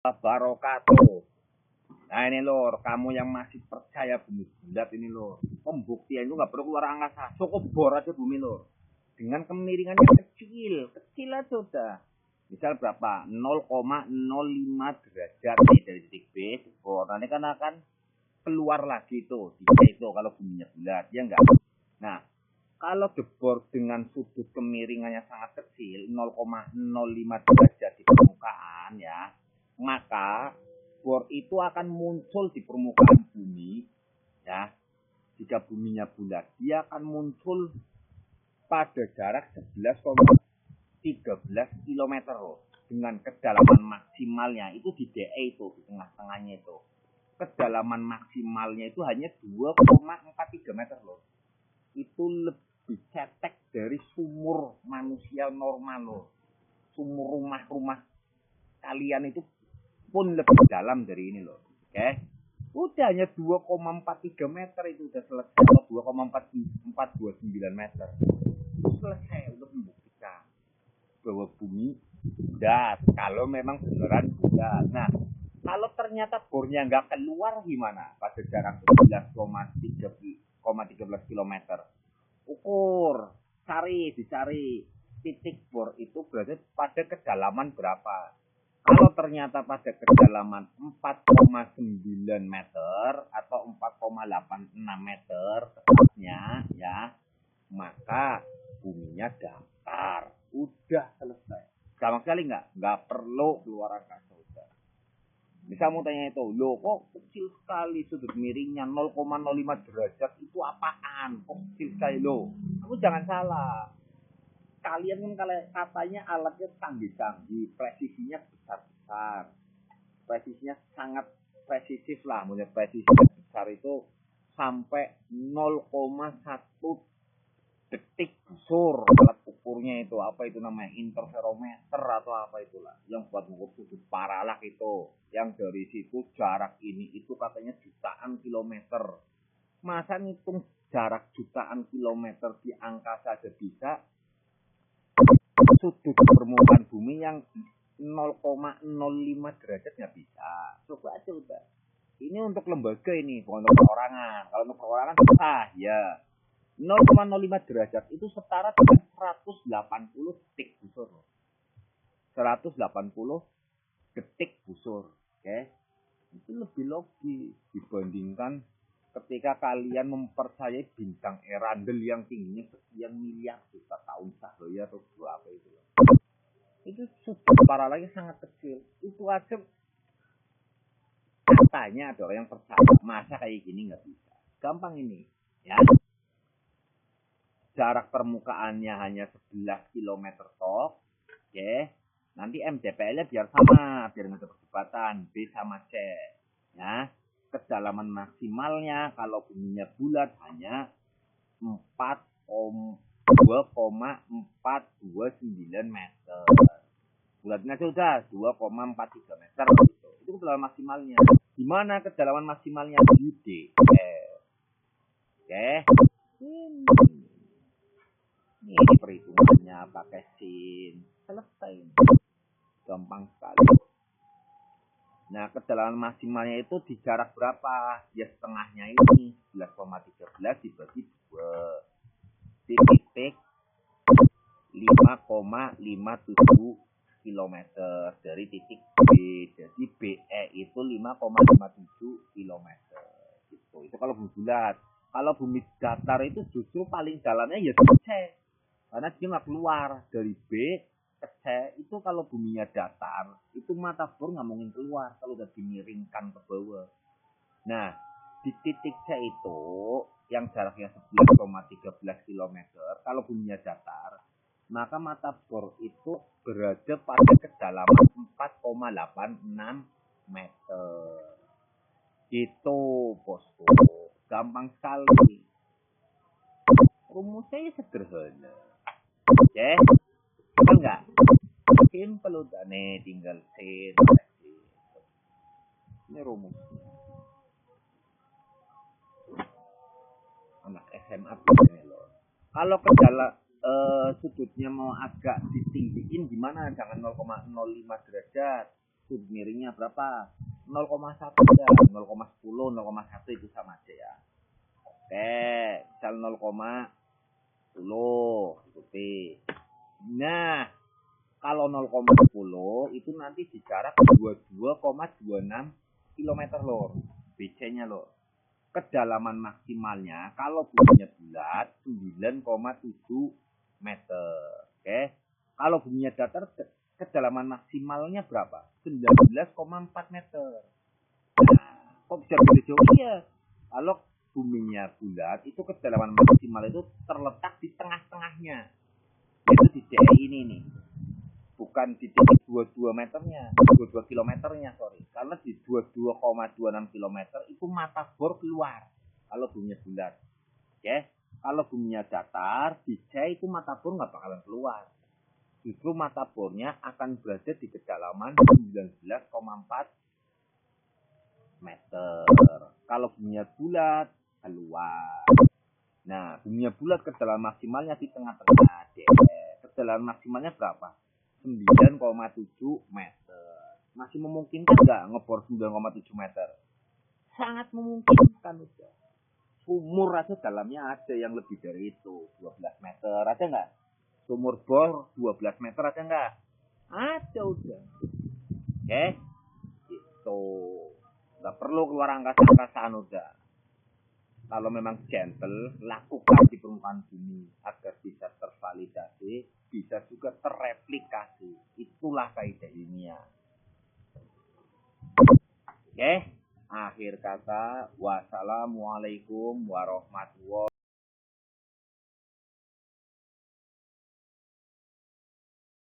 Wabarakatuh. Nah ini lor, kamu yang masih percaya bumi bulat ini lor, pembuktian itu nggak perlu keluar angkasa, cukup bor aja bumi lor. Dengan kemiringannya kecil, kecil aja udah. Misal berapa? 0,05 derajat nih dari titik B, bor. Nanti kan akan keluar lagi tuh, itu kalau buminya bulat, ya enggak? Nah, kalau debor dengan sudut kemiringannya sangat kecil, 0,05 derajat di permukaan ya, maka bor itu akan muncul di permukaan bumi ya. Jika buminya bulat, dia akan muncul pada jarak 11,13 km loh. Dengan kedalaman maksimalnya itu di DE itu, di tengah-tengahnya itu. Kedalaman maksimalnya itu hanya 2,43 meter loh. Itu lebih cetek dari sumur manusia normal loh. Sumur rumah-rumah kalian itu pun lebih dalam dari ini loh. Oke. Udah hanya 2,43 meter itu udah selesai. Atau 2,429 meter. Selesai untuk membuktikan bahwa bumi bulat. Kalau memang beneran bulat. Nah, kalau ternyata bornya nggak keluar gimana? Pada jarak 11,13 km. Ukur, dicari titik bor itu berada pada kedalaman berapa. Kalau ternyata pada kedalaman 4,9 meter atau 4,86 meter tepatnya ya, maka buminya datar. Udah selesai. Sama sekali nggak perlu keluar angkasa. Udah. Bisa mau tanya itu, loh kok kecil sekali sudut miringnya 0,05 derajat itu apaan? Kok kecil sekali loh? Aku jangan salah. Kalian kan kalau katanya alatnya canggih-canggih, presisinya besar-besar, presisinya sangat presisif lah, maksudnya presisi besar itu sampai 0,1 detik busur alat ukurnya itu, apa itu namanya, interferometer atau apa itulah, yang buat mengukur sudut paralak itu, yang dari situ jarak ini itu katanya jutaan kilometer. Masa ngitung jarak jutaan kilometer di angkasa aja bisa, sudut permukaan bumi yang 0,05 derajat nggak bisa. Coba aja udah. Ini untuk lembaga ini, bukan untuk perorangan. Kalau untuk perorangan susah ya. 0,05 derajat itu setara dengan 180 detik busur. 180 detik busur. Oke. Itu lebih logis dibandingkan ketika kalian mempercayai bintang Erandel yang tingginya sekian miliar juta tahun cahaya atau berapa itu. Itu sudut paralaknya sangat kecil. Itu aja katanya ada orang yang percaya. Masa kayak gini nggak bisa. Gampang ini ya. Jarak permukaannya hanya 11 km toh. Oke. Nanti MDPL-nya biar sama, biar nggak ada perdebatan. B sama C ya. Kedalaman maksimalnya kalau buminya bulat hanya 2,429 meter. Bulatnya sudah 2,43 meter gitu. Itu kedalaman maksimalnya. Gimana kedalaman maksimalnya di D? Oke. Ini perhitungannya pakai sin. Selesai. Gampang sekali. Nah, kedalaman maksimalnya itu di jarak berapa? Ya setengahnya ini 11,13 dibagi 2. Titik 5,57 km dari titik B. Jadi BE itu 5,57 km. Gitu. Itu kalau bumi bulat. Kalau bumi datar itu justru paling jalannya ya C. Karena dia nggak keluar dari B ke C. Itu kalau buminya datar, itu mata bor nggak mungkin keluar kalau udah dimiringkan ke bawah. Nah, di titik C itu yang jaraknya 11,13 km, kalau buminya datar, maka mata bor itu berada pada kedalaman 4,86 meter. Gitu, bosku. Gampang sekali. Rumusnya sederhana. Oke? Betul nggak? Simple udah nih, tinggal sin. Ini rumusnya. Anak SMA ini loh. Kalau sudutnya mau agak ditinggiin gimana? Jangan 0,05 derajat. sudut miringnya berapa? 0,1 ya, 0,10, 0,1 itu sama aja ya. Oke, misal 0,10 ikuti. Nah, kalau 0,10 itu nanti di jarak 22,26 km lor. BC-nya lor. Kedalaman maksimalnya kalau buminya bulat 9,7 meter. Oke. Kalau buminya datar kedalaman maksimalnya berapa? 19,4 meter. Nah, kok bisa begitu jauh? Iya. Kalau buminya bulat itu kedalaman maksimal itu terletak di tengah-tengahnya. Itu di DE ini nih. Bukan di titik 22 meternya, 22 kilometernya, sorry. Karena di 22,26 kilometer itu mata bor keluar kalau buminya bulat. Oke, kalau buminya datar, di C itu mata bor nggak bakalan keluar. Justru mata bornya akan berada di kedalaman 19,4 meter. Kalau buminya bulat, keluar. Nah, buminya bulat kedalaman maksimalnya di tengah-tengah. Kedalaman maksimalnya berapa? 9,7 meter. Masih memungkinkan nggak ngebor 9,7 meter? Sangat memungkinkan udah. Sumur aja dalamnya ada yang lebih dari itu, 12 meter. Ada nggak? Sumur bor 12 meter ada nggak? Ada udah. Oke? Gitu. Nggak perlu keluar angkasa-angkasaan udah. Kalau memang gentle, lakukan di permukaan bumi agar bisa tervalidasi, bisa juga terreplikasi. Itulah kaidah ilmiah. Oke, akhir kata, wassalamualaikum warahmatullahi wabarakatuh.